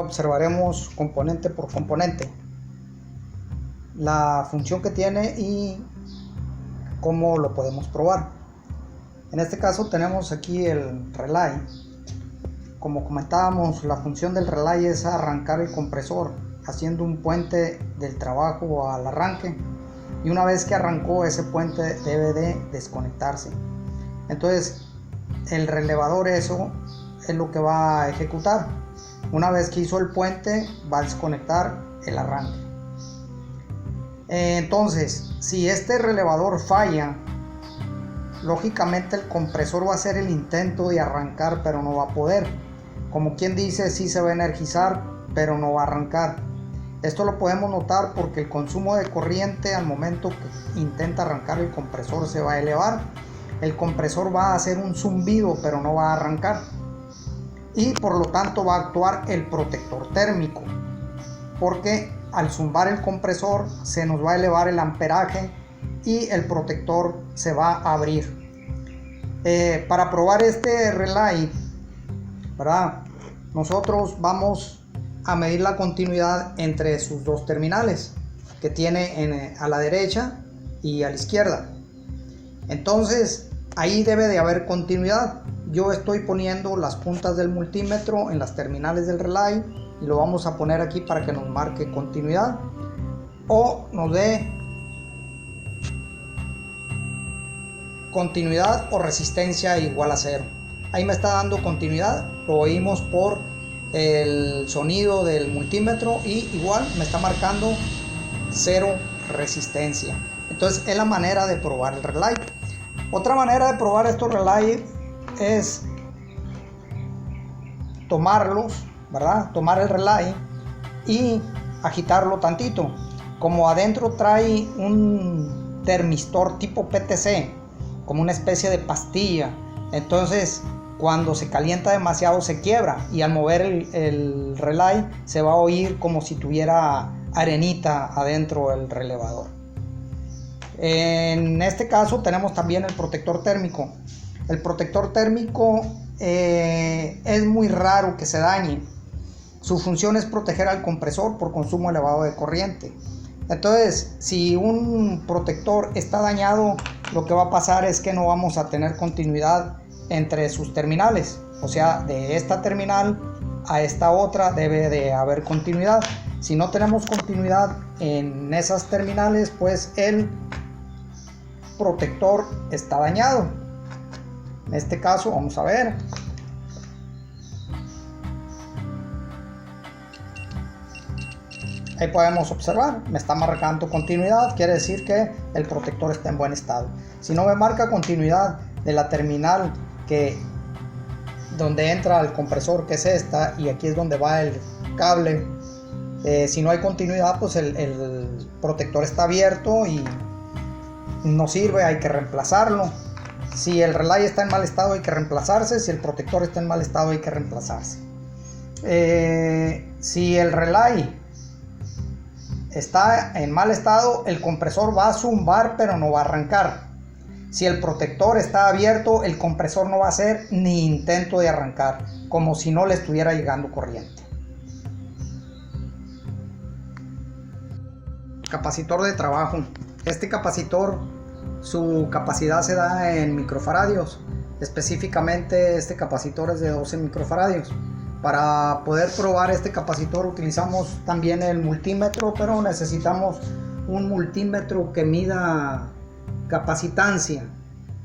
observaremos componente por componente la función que tiene y cómo lo podemos probar. En este caso tenemos aquí el relay. Como comentábamos, la función del relay es arrancar el compresor haciendo un puente del trabajo al arranque, y una vez que arrancó, ese puente debe de desconectarse. Entonces el relevador eso es lo que va a ejecutar. Una vez que hizo el puente, va a desconectar el arranque. Entonces, si este relevador falla, lógicamente el compresor va a hacer el intento de arrancar, pero no va a poder. Como quien dice, sí se va a energizar, pero no va a arrancar. Esto lo podemos notar porque el consumo de corriente al momento que intenta arrancar el compresor se va a elevar. El compresor va a hacer un zumbido, pero no va a arrancar. Y por lo tanto va a actuar el protector térmico, porque al zumbar el compresor se nos va a elevar el amperaje y el protector se va a abrir. Para probar este relay, ¿verdad?, nosotros vamos a medir la continuidad entre sus dos terminales que tiene a la derecha y a la izquierda. Entonces ahí debe de haber continuidad. Yo estoy poniendo las puntas del multímetro en las terminales del relay y lo vamos a poner aquí para que nos marque continuidad o nos dé continuidad o resistencia igual a 0. Ahí me está dando continuidad, lo oímos por el sonido del multímetro, y igual me está marcando 0 resistencia. Entonces es la manera de probar el relay. Otra manera de probar estos relays es tomarlos, ¿verdad? Tomar el relay y agitarlo tantito. Como adentro trae un termistor tipo PTC, como una especie de pastilla, entonces cuando se calienta demasiado se quiebra, y al mover el relay se va a oír como si tuviera arenita adentro del relevador. En este caso tenemos también el protector térmico. El protector térmico es muy raro que se dañe. Su función es proteger al compresor por consumo elevado de corriente. Entonces, si un protector está dañado, lo que va a pasar es que no vamos a tener continuidad entre sus terminales. O sea, de esta terminal a esta otra debe de haber continuidad. Si no tenemos continuidad en esas terminales, pues el protector está dañado. En este caso vamos a ver. Ahí podemos observar, me está marcando continuidad, quiere decir que el protector está en buen estado. Si no me marca continuidad de la terminal donde entra el compresor, que es esta, y aquí es donde va el cable, si no hay continuidad, pues el protector está abierto y no sirve, hay que reemplazarlo. Si el relay está en mal estado, hay que reemplazarse. Si el protector está en mal estado, hay que reemplazarse. Si el relay está en mal estado, el compresor va a zumbar, pero no va a arrancar. Si el protector está abierto, el compresor no va a hacer ni intento de arrancar, como si no le estuviera llegando corriente. Capacitor de trabajo. Este capacitor, su capacidad se da en microfaradios. Específicamente este capacitor es de 12 microfaradios. Para poder probar este capacitor utilizamos también el multímetro, pero necesitamos un multímetro que mida capacitancia.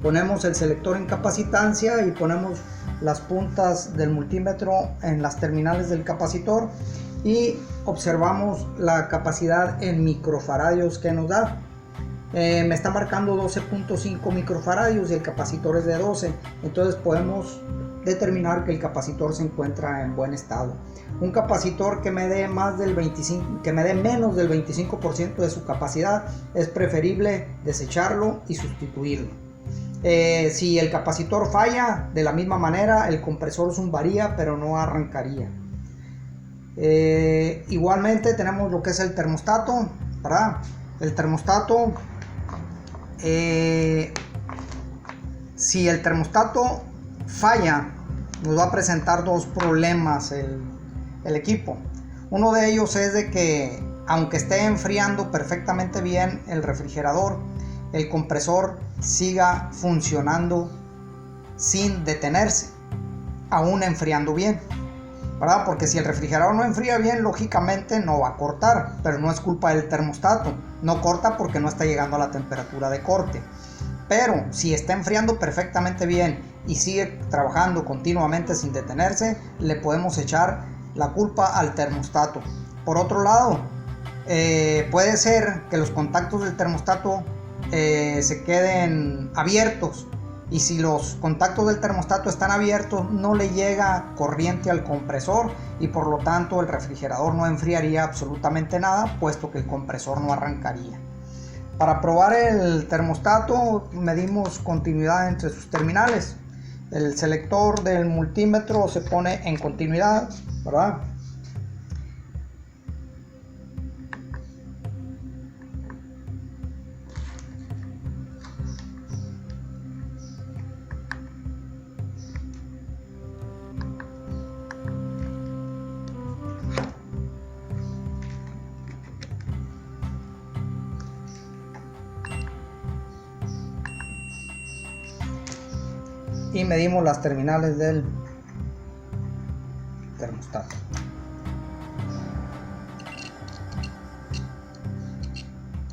Ponemos el selector en capacitancia y ponemos las puntas del multímetro en las terminales del capacitor y observamos la capacidad en microfaradios que nos da. Me está marcando 12.5 microfaradios y el capacitor es de 12, entonces podemos determinar que el capacitor se encuentra en buen estado. Un capacitor que me dé menos del 25% de su capacidad, es preferible desecharlo y sustituirlo. Si el capacitor falla, de la misma manera el compresor zumbaría, pero no arrancaría. Igualmente tenemos lo que es el termostato, ¿verdad? El termostato, si el termostato falla, nos va a presentar dos problemas el equipo. Uno de ellos es de que aunque esté enfriando perfectamente bien el refrigerador, el compresor siga funcionando sin detenerse, aún enfriando bien, ¿verdad? Porque si el refrigerador no enfría bien, lógicamente no va a cortar, pero no es culpa del termostato, no corta porque no está llegando a la temperatura de corte. Pero si está enfriando perfectamente bien y sigue trabajando continuamente sin detenerse, le podemos echar la culpa al termostato. Por otro lado, puede ser que los contactos del termostato se queden abiertos, y si los contactos del termostato están abiertos, no le llega corriente al compresor y por lo tanto el refrigerador no enfriaría absolutamente nada, puesto que el compresor no arrancaría. Para probar el termostato medimos continuidad entre sus terminales. El selector del multímetro se pone en continuidad, ¿verdad? Y medimos las terminales del termostato.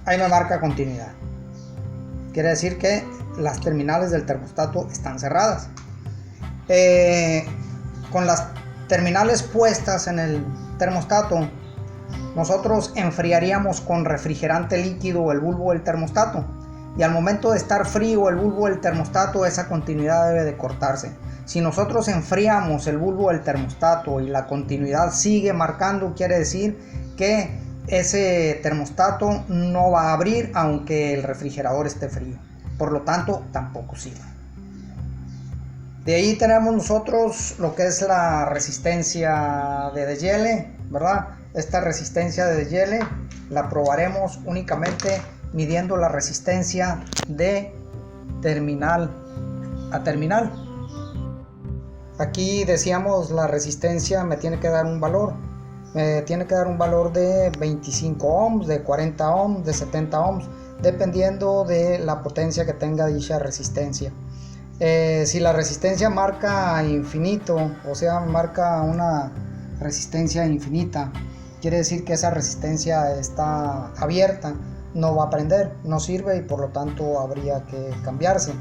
Ahí me marca continuidad. Quiere decir que las terminales del termostato están cerradas. Con las terminales puestas en el termostato, nosotros enfriaríamos con refrigerante líquido el bulbo del termostato. Y al momento de estar frío el bulbo del termostato, esa continuidad debe de cortarse. Si nosotros enfriamos el bulbo del termostato y la continuidad sigue marcando, quiere decir que ese termostato no va a abrir aunque el refrigerador esté frío. Por lo tanto, tampoco sirve. De ahí tenemos nosotros lo que es la resistencia de deshiele, ¿verdad? Esta resistencia de deshiele la probaremos únicamente midiendo la resistencia de terminal a terminal. Aquí decíamos la resistencia me tiene que dar un valor. Me tiene que dar un valor de 25 ohms, de 40 ohms, de 70 ohms, dependiendo de la potencia que tenga dicha resistencia. Si la resistencia marca infinito, o sea, marca una resistencia infinita, quiere decir que esa resistencia está abierta, no va a prender, no sirve y por lo tanto habría que cambiarse.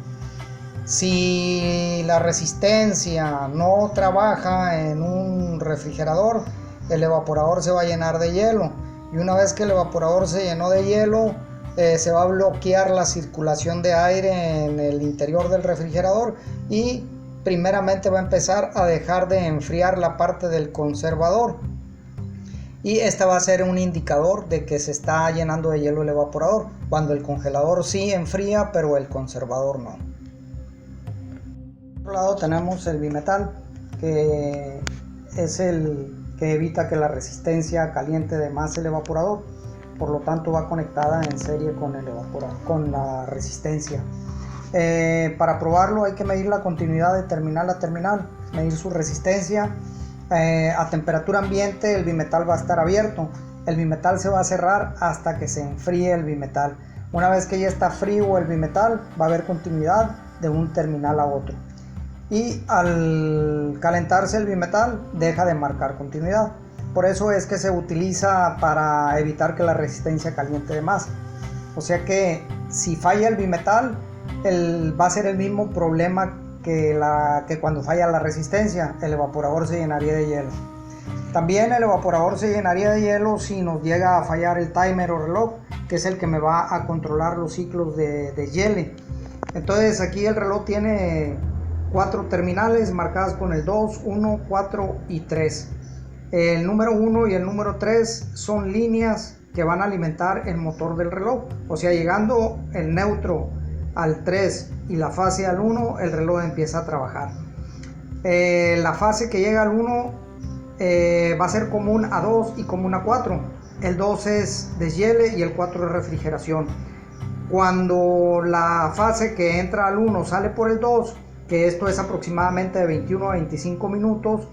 Si la resistencia no trabaja en un refrigerador, el evaporador se va a llenar de hielo, y una vez que el evaporador se llenó de hielo, se va a bloquear la circulación de aire en el interior del refrigerador y primeramente va a empezar a dejar de enfriar la parte del conservador, y esta va a ser un indicador de que se está llenando de hielo el evaporador, cuando el congelador sí enfría pero el conservador no. Por otro lado tenemos el bimetal, que es el que evita que la resistencia caliente de más el evaporador, por lo tanto va conectada en serie con el evaporador, con la resistencia. Para probarlo hay que medir la continuidad de terminal a terminal, medir su resistencia. A temperatura ambiente el bimetal va a estar abierto, el bimetal se va a cerrar hasta que se enfríe el bimetal. Una vez que ya está frío el bimetal, va a haber continuidad de un terminal a otro, y al calentarse el bimetal deja de marcar continuidad. Por eso es que se utiliza para evitar que la resistencia caliente de más. O sea que si falla el bimetal, va a ser el mismo problema que cuando falla la resistencia, el evaporador se llenaría de hielo. También el evaporador se llenaría de hielo si nos llega a fallar el timer o reloj, que es el que me va a controlar los ciclos de deshiele. Entonces aquí el reloj tiene 4 terminales marcadas con el 2, 1, 4 y 3. El número 1 y el número 3 son líneas que van a alimentar el motor del reloj. O sea, llegando el neutro al 3 y la fase al 1, el reloj empieza a trabajar. La fase que llega al 1 va a ser común a 2 y común a 4. El 2 es deshiele y el 4 es refrigeración. Cuando la fase que entra al 1 sale por el 2, que esto es aproximadamente de 21 a 25 minutos,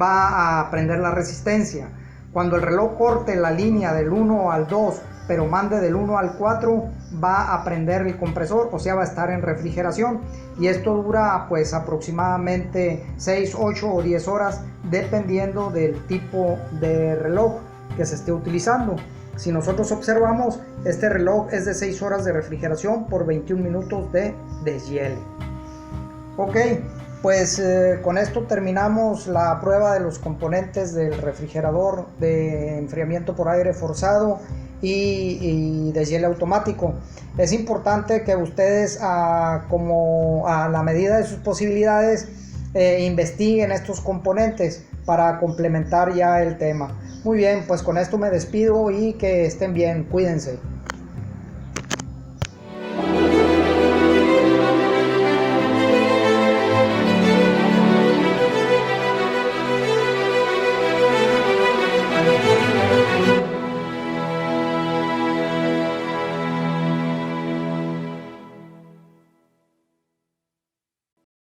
va a prender la resistencia. Cuando el reloj corte la línea del 1 al 2, pero mande del 1 al 4, va a prender el compresor, o sea, va a estar en refrigeración. Y esto dura pues aproximadamente 6, 8 o 10 horas, dependiendo del tipo de reloj que se esté utilizando. Si nosotros observamos, este reloj es de 6 horas de refrigeración por 21 minutos de deshiele. Ok, pues con esto terminamos la prueba de los componentes del refrigerador de enfriamiento por aire forzado y deshiele automático. Es importante que ustedes, como a la medida de sus posibilidades, investiguen estos componentes para complementar ya el tema. Muy bien, pues con esto me despido y que estén bien, cuídense.